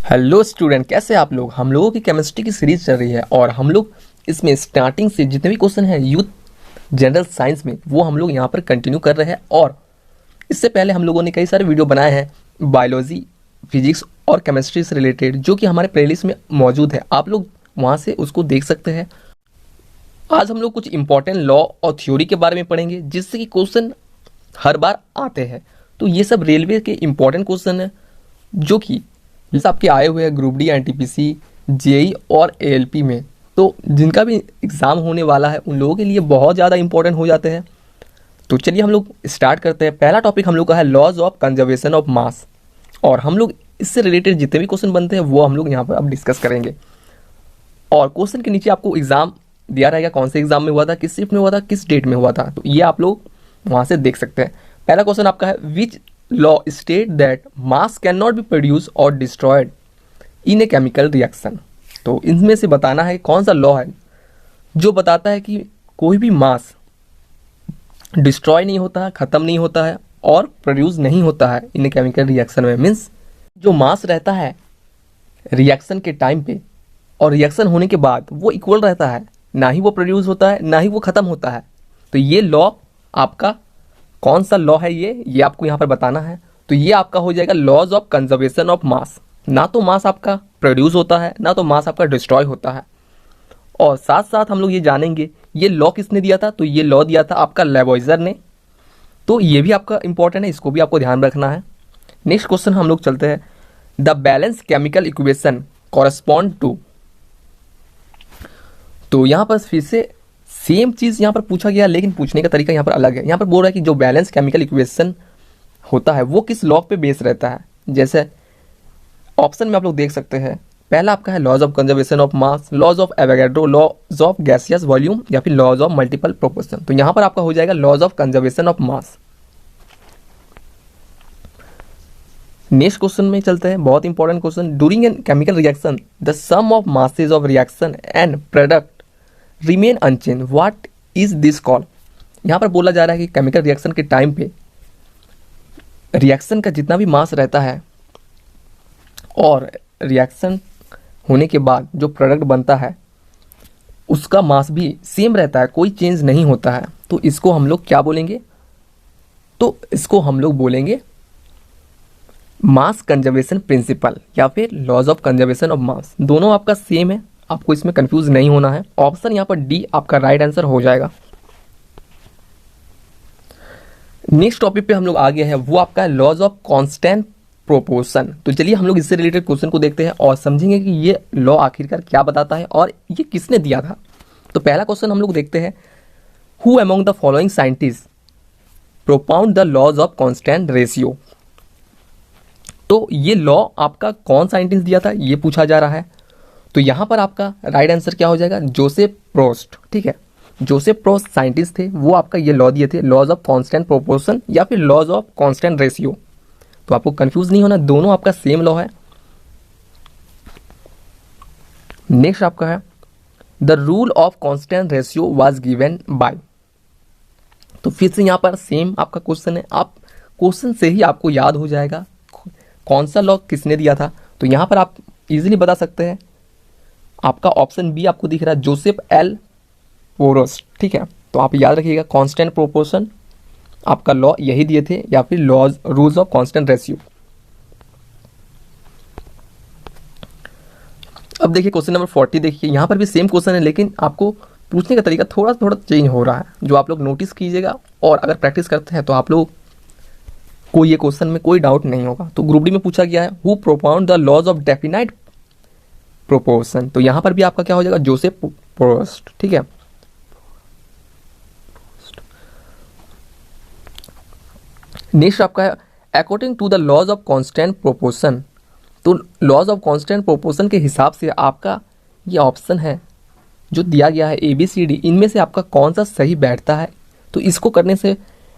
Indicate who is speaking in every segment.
Speaker 1: Hello student, कैसे आप लोग। हम लोगों की केमिस्ट्री की सीरीज चल रही है और हम लोग इसमें स्टार्टिंग से जितने भी क्वेश्चन हैं यूथ जनरल साइंस में वो हम लोग यहाँ पर कंटिन्यू कर रहे हैं। और इससे पहले हम लोगों ने कई सारे वीडियो बनाए हैं बायोलॉजी, फिजिक्स और केमिस्ट्री से रिलेटेड, जो कि हमारे प्लेलिस्ट में मौजूद है। आप लोग वहाँ से उसको देख सकते हैं। आज हम लोग कुछ इंपॉर्टेंट लॉ और थ्योरी के बारे में पढ़ेंगे जिससे कि क्वेश्चन हर बार आते हैं। तो ये सब रेलवे के इंपॉर्टेंट क्वेश्चन हैं जो कि जैसे आपके आए हुए हैं ग्रुप डी, एनटीपीसी, जेई और एएलपी में। तो जिनका भी एग्ज़ाम होने वाला है उन लोगों के लिए बहुत ज़्यादा इंपॉर्टेंट हो जाते हैं। तो चलिए हम लोग स्टार्ट करते हैं। पहला टॉपिक हम लोग का है laws of conservation of mass, और हम लोग इससे रिलेटेड जितने भी क्वेश्चन बनते हैं वो हम लोग यहाँ पर अब डिस्कस करेंगे। और क्वेश्चन के नीचे आपको एग्ज़ाम दिया रहेगा, कौन से एग्जाम में हुआ था, किस शिफ्ट में हुआ था, किस डेट में हुआ था, तो ये आप लोग वहाँ से देख सकते हैं। पहला क्वेश्चन आपका है which law state that mass can not be produce और destroyed in a chemical reaction. तो इनमें से बताना है कौन सा लॉ है जो बताता है कि कोई भी मास डिस्ट्रॉय नहीं होता है, ख़त्म नहीं होता है और प्रोड्यूस नहीं होता है इन ए केमिकल रिएक्शन में। मीन्स जो मास रहता है रिएक्शन के टाइम पे और रिएक्शन होने के बाद वो इक्वल रहता है, ना ही वो प्रोड्यूस होता है ना ही वो ख़त्म होता है। तो ये लॉ आपका कौन सा लॉ है ये आपको यहाँ पर बताना है। तो ये आपका हो जाएगा laws of conservation of mass. ना तो मास आपका प्रोड्यूस होता है ना तो मास आपका डिस्ट्रॉय होता है। और साथ साथ हम लोग ये जानेंगे ये लॉ किसने दिया था। तो ये लॉ दिया था आपका लेवोइजर ने। तो ये भी आपका इंपॉर्टेंट है, इसको भी आपको ध्यान रखना है। नेक्स्ट क्वेश्चन हम लोग चलते हैं the balance chemical equation correspond to. तो यहाँ पर फिर से सेम चीज़ यहाँ पर पूछा गया, लेकिन पूछने का तरीका यहाँ पर अलग है। यहाँ पर बोल रहा है कि जो बैलेंस केमिकल इक्वेशन होता है वो किस लॉ पे बेस रहता है। जैसे ऑप्शन में आप लोग देख सकते हैं, पहला आपका है laws of conservation of mass, laws of Avogadro, laws of gaseous volume या फिर लॉज ऑफ मल्टीपल प्रोपोर्शन। तो यहाँ पर आपका हो जाएगा laws of conservation of mass. Next question में चलते हैं, बहुत important question. During an chemical reaction the sum of masses of reaction and product remain unchange, what is this call. यहाँ पर बोला जा रहा है कि केमिकल रिएक्शन के टाइम पे रिएक्शन का जितना भी मास रहता है और रिएक्शन होने के बाद जो प्रोडक्ट बनता है उसका मास भी सेम रहता है, कोई चेंज नहीं होता है। तो इसको हम लोग क्या बोलेंगे, तो इसको हम लोग बोलेंगे मास कंजर्वेशन प्रिंसिपल या फिर laws of conservation of mass. दोनों आपका सेम है, आपको इसमें कंफ्यूज नहीं होना है। ऑप्शन यहाँ पर डी आपका राइट आंसर हो जाएगा। नेक्स्ट टॉपिक पे हम लोग आगे हैं, वो आपका है लॉज ऑफ कांस्टेंट प्रोपोर्शन। तो चलिए हम लोग इससे रिलेटेड क्वेश्चन को देखते हैं और समझेंगे कि ये लॉ आखिरकार क्या बताता है और ये किसने दिया था। तो पहला क्वेश्चन हम लोग देखते हैं, who among the following scientist propound the laws of constant ratio. तो ये लॉ आपका कौन साइंटिस्ट दिया था ये पूछा जा रहा है। तो यहाँ पर आपका राइट आंसर क्या हो जाएगा, जोसेफ प्रोस्ट। ठीक है, जोसेफ प्रोस्ट साइंटिस्ट थे, वो आपका ये लॉ दिए थे, लॉज ऑफ कांस्टेंट प्रोपोर्शन या फिर लॉज ऑफ कांस्टेंट रेशियो। तो आपको कंफ्यूज नहीं होना, दोनों आपका सेम लॉ है। नेक्स्ट आपका है the rule of constant ratio was given by. तो फिर से यहाँ पर सेम आपका क्वेश्चन है, आप क्वेश्चन से ही आपको याद हो जाएगा कौन सा लॉ किसने दिया था। तो यहाँ पर आप इजीली बता सकते हैं, आपका ऑप्शन बी आपको दिख रहा है जोसेफ एल पोरोस्ट। ठीक है, तो आप याद रखिएगा कांस्टेंट प्रोपोर्शन आपका लॉ यही दिए थे या फिर laws rules of constant ratio. अब देखिए क्वेश्चन नंबर 40 देखिए, यहाँ पर भी सेम क्वेश्चन है लेकिन आपको पूछने का तरीका थोड़ा थोड़ा चेंज हो रहा है, जो आप लोग नोटिस कीजिएगा। और अगर प्रैक्टिस करते हैं तो आप लोग को ये क्वेश्चन में कोई डाउट नहीं होगा। तो ग्रुप डी में पूछा गया है who propound the laws of definite proportion. तो यहाँ पर भी आपका क्या हो जाएगा, जोसेफ प्रोस्ट। ठीक है, नेक्स्ट आपका है according to the laws of constant proportion. तो लॉज ऑफ कांस्टेंट प्रोपोर्शन के हिसाब से आपका ये ऑप्शन है जो दिया गया है ABCD, इनमें से आपका कौन सा सही बैठता है। तो इसको करने से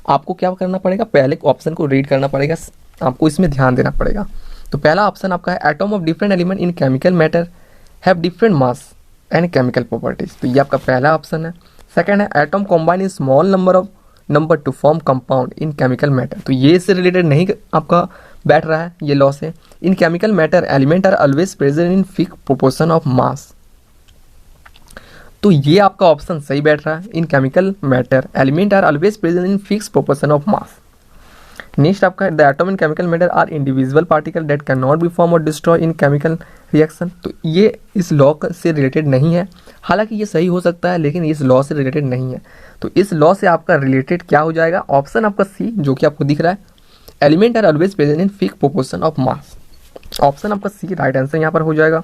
Speaker 1: आपको क्या करना पड़ेगा, पहले ऑप्शन को रीड करना पड़ेगा, आपको इसमें ध्यान देना पड़ेगा। तो पहला ऑप्शन आपका है atom of different element in chemical matter have different mass and chemical properties. तो ये आपका पहला ऑप्शन है। सेकंड है atom combine in small number to form compound in chemical matter. तो ये इससे रिलेटेड नहीं आपका बैठ रहा है, ये लॉ से। In chemical matter element are always present in fix proportion of mass. तो ये आपका ऑप्शन सही बैठ रहा है, in chemical matter element are always present in fix proportion of mass. Next आपका the atom in chemical matter are individual particle that can not be form और destroy in chemical reaction. तो ये इस law से related नहीं है, हालांकि ये सही हो सकता है लेकिन इस लॉ से रिलेटेड नहीं है। तो इस लॉ से आपका रिलेटेड क्या हो जाएगा, ऑप्शन आपका सी जो कि आपको दिख रहा है, element are always present in fix proportion of mass. Option आपका सी राइट आंसर यहाँ पर हो जाएगा।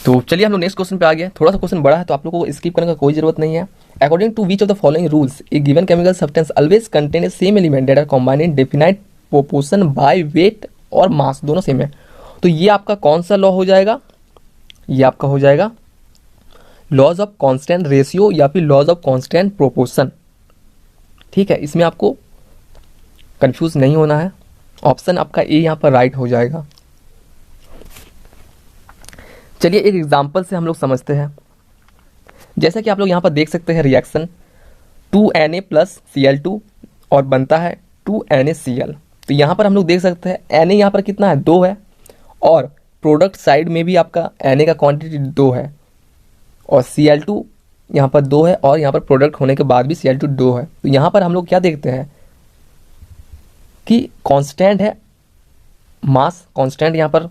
Speaker 1: तो चलिए हम लोग नेक्स्ट क्वेश्चन पे आ गए। थोड़ा सा क्वेश्चन बड़ा है तो आप लोगों को स्किप करने का कोई जरूरत नहीं है। According to which of the following rules a given chemical substance always contain a same element that are combined in definite proportion by weight और मास, दोनों सेम है। तो ये आपका कौन सा लॉ हो जाएगा, ये आपका हो जाएगा लॉज ऑफ कांस्टेंट रेशियो या फिर लॉज ऑफ कांस्टेंट प्रोपोर्शन। ठीक है, इसमें आपको कंफ्यूज नहीं होना है। ऑप्शन आपका ए यहाँ पर राइट हो जाएगा। चलिए एक एग्जांपल से हम लोग समझते हैं। जैसा कि आप लोग यहाँ पर देख सकते हैं रिएक्शन 2Na प्लस Cl2 और बनता है 2NaCl। तो यहाँ पर हम लोग देख सकते हैं Na यहाँ पर कितना है, 2 है, और प्रोडक्ट साइड में भी आपका Na का क्वांटिटी 2 है, और Cl2 यहाँ पर 2 है, और यहाँ पर प्रोडक्ट होने के बाद भी Cl2 2 है। तो यहाँ पर हम लोग क्या देखते हैं कि कांस्टेंट है, मास कांस्टेंट यहाँ पर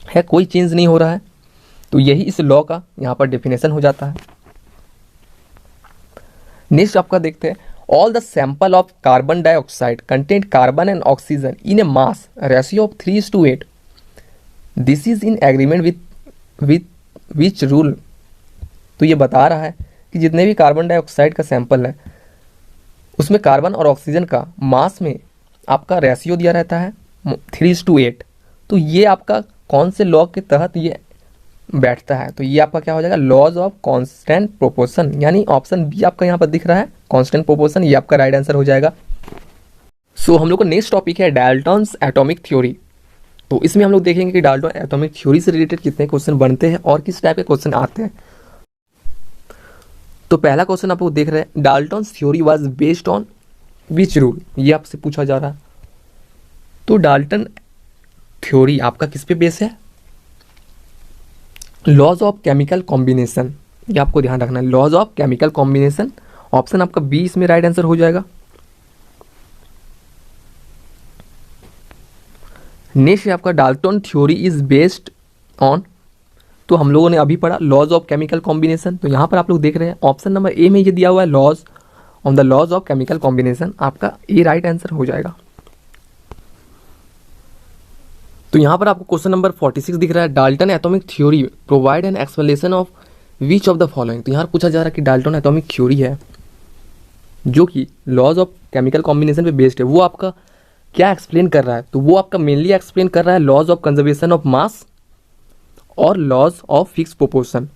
Speaker 1: है, कोई चेंज नहीं हो रहा है। तो यही इस लॉ का यहाँ पर डेफिनेशन हो जाता है। नेक्स्ट आपका देखते हैं, all the sample of carbon dioxide content carbon and oxygen in A mass ratio of 3:8। This is in agreement with which rule. तो ये बता रहा है कि जितने भी कार्बन डाइऑक्साइड का सैंपल है उसमें कार्बन और ऑक्सीजन का मास में आपका रेशियो दिया रहता है 3:8। तो ये आपका कौन से लॉ के तहत ये बैठता है, तो ये आपका क्या हो जाएगा, लॉज ऑफ कांस्टेंट प्रोपोर्शन, यानी ऑप्शन बी आपका यहाँ पर दिख रहा है कांस्टेंट प्रोपोर्शन, ये आपका राइट आंसर हो जाएगा। सो हम लोग का नेक्स्ट टॉपिक है डाल्टन्स एटॉमिक थ्योरी। तो इसमें हम लोग देखेंगे कि डाल्टन एटॉमिक थ्योरी से रिलेटेड कितने क्वेश्चन बनते हैं और किस टाइप के क्वेश्चन आते हैं। तो पहला क्वेश्चन आप लोग देख रहे हैं, Dalton's theory was based on which rule, ये आपसे पूछा जा रहा है। तो डाल्टन थ्योरी आपका किस पे बेस है, लॉज ऑफ केमिकल कॉम्बिनेशन, ये आपको ध्यान रखना है, laws of chemical combination. Option आपका बी इसमें राइट आंसर हो जाएगा। नेक्स्ट आपका Dalton theory is based on, तो हम लोगों ने अभी पढ़ा लॉज ऑफ केमिकल कॉम्बिनेशन। तो यहां पर आप लोग देख रहे हैं ऑप्शन नंबर ए में ये दिया हुआ है laws on the laws of chemical combination, आपका ए राइट आंसर हो जाएगा। तो यहाँ पर आपको क्वेश्चन नंबर 46 दिख रहा है, Dalton atomic theory provide an explanation of which of the following. तो यहाँ पूछा जा रहा है कि डाल्टन एटॉमिक थ्योरी है जो कि लॉज ऑफ केमिकल कॉम्बिनेशन पे बेस्ड है, वो आपका क्या एक्सप्लेन कर रहा है, तो वो आपका मेनली एक्सप्लेन कर रहा है laws of conservation of mass और लॉज ऑफ फिक्स प्रोपोर्शन।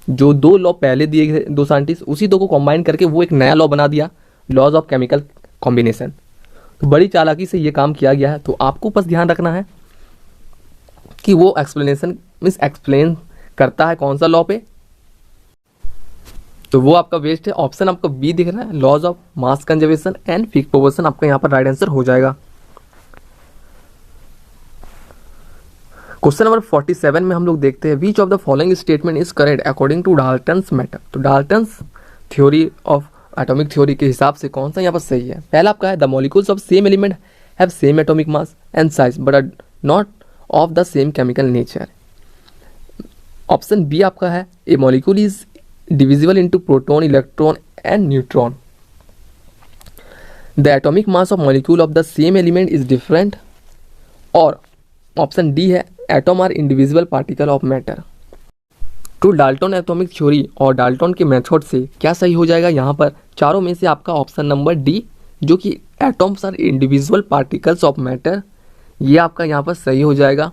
Speaker 1: जो दो लॉ पहले दिए गए दो साइंटिस्ट, उसी दो को कंबाइन करके वो एक नया लॉ बना दिया, लॉज ऑफ केमिकल कॉम्बिनेशन। तो बड़ी चालाकी से ये काम किया गया है। तो आपको बस ध्यान रखना है कि वो एक्सप्लेनेशन मीन्स एक्सप्लेन करता है कौन सा लॉ पे, तो वो आपका वेस्ट है। ऑप्शन आपका बी दिख रहा है, laws of mass conservation and fix proportion, आपका यहाँ पर राइट आंसर हो जाएगा। क्वेश्चन नंबर 47 में हम लोग देखते हैं, which of the following statement is correct according to Dalton's matter. तो Dalton's theory of atomic theory के हिसाब से कौन सा यहाँ पर सही है। पहला आपका है, the molecules of same element have same atomic mass and size but are not of the same chemical nature. Option B आपका है, a molecule is divisible into proton, electron and neutron. The atomic mass of molecule of the same element is different. और option D है, atom are individual particle of matter. तो Dalton atomic theory और Dalton के method से क्या सही हो जाएगा, यहाँ पर चारों में से आपका ऑप्शन नंबर डी जो कि atoms are individual particles of matter, ये आपका यहाँ पर सही हो जाएगा।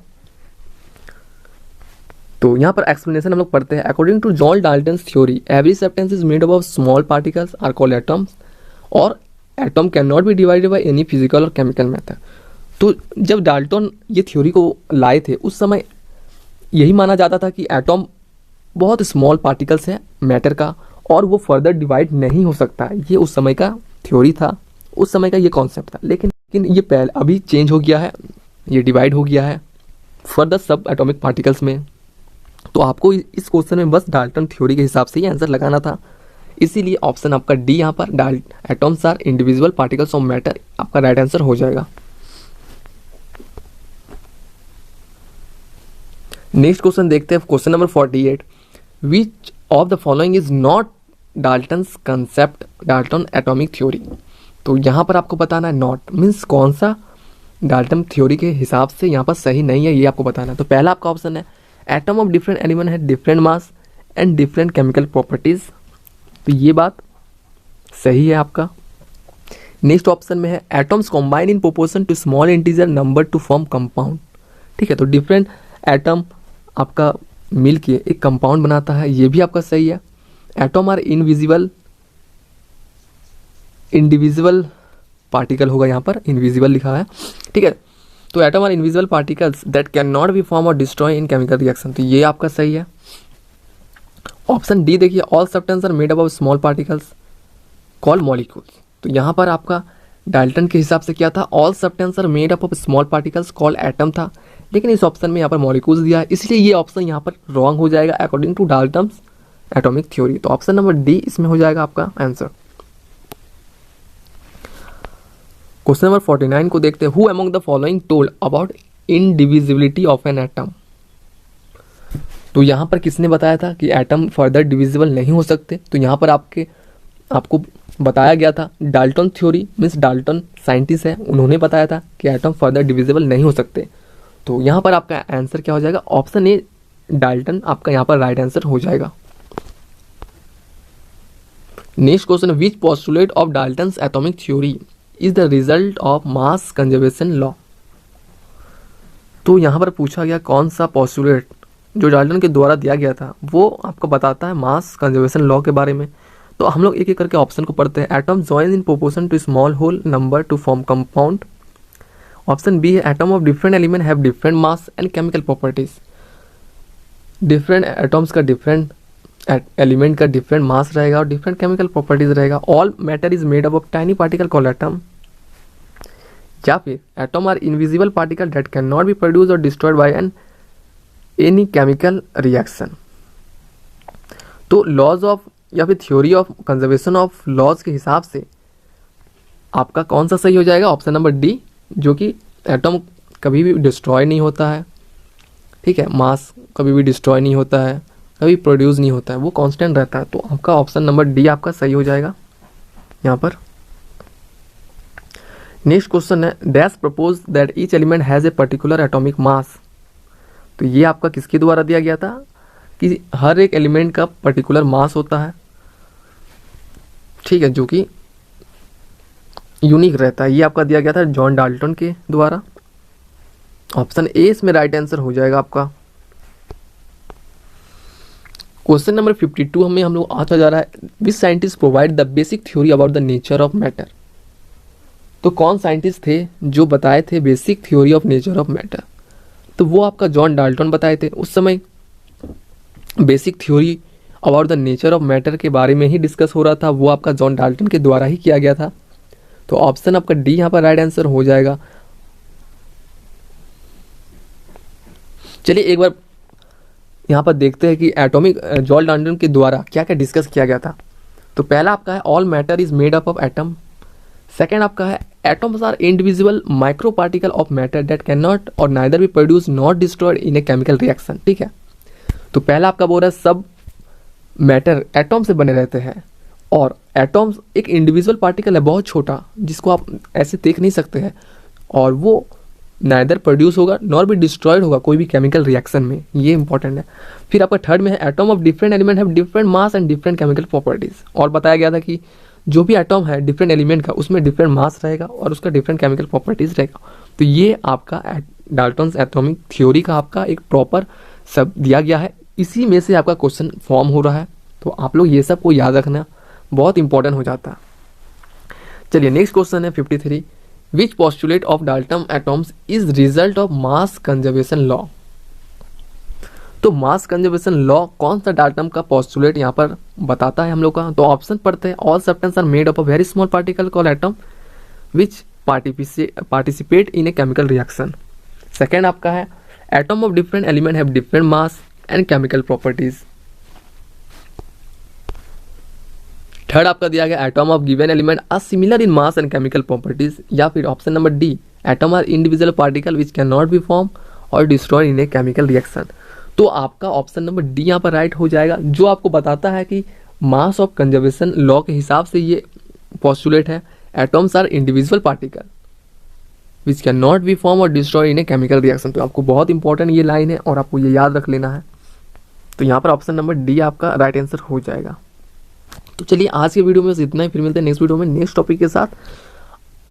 Speaker 1: तो यहाँ पर एक्सप्लेनेशन हम लोग पढ़ते हैं, according to John Dalton's theory every substance is made up of small particles are called atoms और atom can not be divided by any physical और केमिकल मेथड। तो जब डाल्टन ये थ्योरी को लाए थे उस समय यही माना जाता था कि एटम बहुत स्मॉल पार्टिकल्स है मैटर का और वो फर्दर डिवाइड नहीं हो सकता है। ये उस समय का थ्योरी था, उस समय का ये कॉन्सेप्ट था। लेकिन लेकिन ये पहले अभी चेंज हो गया है, ये डिवाइड हो गया है for the sub atomic particles में। तो आपको इस क्वेश्चन में बस डाल्टन थ्योरी के हिसाब से ही आंसर लगाना था, इसीलिए ऑप्शन आपका डी यहाँ पर atoms are individual particles of matter आपका राइट आंसर हो जाएगा। नेक्स्ट क्वेश्चन देखते हैं, question number 48, which of the following is not Dalton's concept Dalton atomic theory. तो यहाँ पर आपको बताना है नॉट मीन्स कौन सा डाल्टन थ्योरी के हिसाब से यहाँ पर सही नहीं है, ये आपको बताना है। तो पहला आपका ऑप्शन है एटम ऑफ डिफरेंट एलिमेंट है different mass and different chemical properties, तो ये बात सही है आपका। नेक्स्ट ऑप्शन में है atoms combine in proportion to small integer number to form compound, ठीक है। तो डिफरेंट एटम आपका मिल के एक कंपाउंड बनाता है, ये भी आपका सही है। एटम आर इंडिविजुअल पार्टिकल होगा, यहाँ पर इनविजिबल लिखा है, ठीक है। तो atom are invisible particles that can not be form और डिस्ट्रॉय इन केमिकल रिएक्शन, तो ये आपका सही है। ऑप्शन डी देखिए, all substance are made up of small particles called molecules, तो यहाँ पर आपका डाल्टन के हिसाब से क्या था, all substance are made up of small particles called atom था, लेकिन इस ऑप्शन में यहाँ पर मॉलिक्यूल्स दिया है, इसलिए ये ऑप्शन यहाँ पर रॉन्ग हो जाएगा according to Dalton's atomic theory. तो ऑप्शन नंबर डी इसमें हो जाएगा आपका आंसर। क्वेश्चन नंबर 49 को देखते हैं, who among the following told about indivisibility of an atom. तो यहाँ पर किसने बताया था कि एटम फर्दर डिविजिबल नहीं हो सकते, तो यहाँ पर आपको बताया गया था Dalton theory means Dalton scientist है, उन्होंने बताया था कि एटम फर्दर डिविजिबल नहीं हो सकते। तो यहाँ पर आपका आंसर क्या हो जाएगा, ऑप्शन ए डाल्टन आपका यहाँ पर राइट आंसर हो जाएगा। Next question, which postulate of Dalton's atomic theory is the result of mass conservation law. तो यहाँ पर पूछा गया कौन सा पोस्टुलेट जो डाल्टन के द्वारा दिया गया था वो आपको बताता है मास कंजर्वेशन लॉ के बारे में। तो हम लोग एक एक करके ऑप्शन को पढ़ते हैं। Atom join in proportion to small whole number to form compound. Option B है atom of different element have different mass and chemical properties. Different atoms का डिफरेंट एलिमेंट का डिफरेंट मास रहेगा और डिफरेंट केमिकल प्रॉपर्टीज रहेगा। All matter is made up of tiny particle called atom. या फिर atom are invisible particle that can not be produce और destroyed by any chemical reaction. तो laws of या फिर theory of conservation of laws के हिसाब से आपका कौन सा सही हो जाएगा, ऑप्शन नंबर डी, जो कि एटम कभी भी डिस्ट्रॉय नहीं होता है, ठीक है, मास कभी भी डिस्ट्रॉय नहीं होता है, कभी प्रोड्यूस नहीं होता है, वो कांस्टेंट रहता है। तो आपका ऑप्शन नंबर डी आपका सही हो जाएगा यहाँ पर। नेक्स्ट क्वेश्चन है, dash propose that each element has a particular atomic mass. तो ये आपका किसके द्वारा दिया गया था कि हर एक एलिमेंट का पर्टिकुलर मास होता है, ठीक है, जो कि यूनिक रहता है। ये आपका दिया गया था जॉन डाल्टन के द्वारा। ऑप्शन ए इसमें राइट आंसर हो जाएगा आपका। क्वेश्चन नंबर 52 हम लोग आता जा रहा है, which scientist provide the basic theory about the nature of matter. तो कौन साइंटिस्ट थे जो बताए थे basic theory of nature of matter, तो वो आपका जॉन डाल्टन बताए थे। उस समय basic theory about the nature of matter के बारे में ही डिस्कस हो रहा था, वो आपका जॉन डाल्टन के द्वारा ही किया गया था। तो ऑप्शन आपका डी यहाँ पर राइट आंसर हो जाएगा। चलिए एक बार यहाँ पर देखते हैं कि एटॉमिक जॉन डाल्टन के द्वारा क्या क्या डिस्कस किया गया था। तो पहला आपका है all matter is made up of atom. Second आपका है atoms are individual micro particle of matter that can not और neither be produce not destroyed in a chemical reaction, ठीक है। तो पहला आपका बोल रहा है सब मैटर एटम से बने रहते हैं और एटम्स एक इंडिविजुअल पार्टिकल है बहुत छोटा जिसको आप ऐसे देख नहीं सकते हैं और वो नाइदर प्रोड्यूस होगा नॉर भी डिस्ट्रॉयड होगा कोई भी केमिकल रिएक्शन में, ये इंपॉर्टेंट है। फिर आपका थर्ड में है atom of different element have different mass and different chemical properties. और बताया गया था कि जो भी एटम है डिफरेंट एलिमेंट का उसमें डिफरेंट मास रहेगा और उसका डिफरेंट केमिकल प्रॉपर्टीज रहेगा। तो ये आपका डाल्टन्स एटॉमिक थ्योरी का आपका एक प्रॉपर सब दिया गया है, इसी में से आपका क्वेश्चन फॉर्म हो रहा है। तो आप लोग ये सब को याद रखना बहुत इंपॉर्टेंट हो जाता है। चलिए नेक्स्ट क्वेश्चन है 53, which postulate of Dalton atoms is result of mass conservation law. तो मास कंजर्वेशन लॉ कौन सा डाल्टन का पोस्टुलेट यहाँ पर बताता है हम लोग का। तो ऑप्शन पढ़ते हैं, all substance are made up a very small particle called atom, which participate in a chemical reaction. Second आपका है atom of different element have different mass and chemical properties. Third आपका दिया गया atom of given element are similar in mass and chemical properties, या फिर option number D atom are individual particle which can not be form और destroy in a chemical reaction. तो आपका option number D यहाँ पर right हो जाएगा, जो आपको बताता है कि मास ऑफ कंजर्वेशन लॉ के हिसाब से ये पॉस्टुलेट है, atoms are individual particle which can not be form और destroy in a chemical reaction. तो आपको बहुत इंपॉर्टेंट ये लाइन है और आपको ये याद रख लेना है। तो यहाँ पर ऑप्शन नंबर डी आपका राइट आंसर हो जाएगा। तो चलिए आज के वीडियो में बस इतना ही, फिर मिलते हैं नेक्स्ट वीडियो में नेक्स्ट टॉपिक के साथ।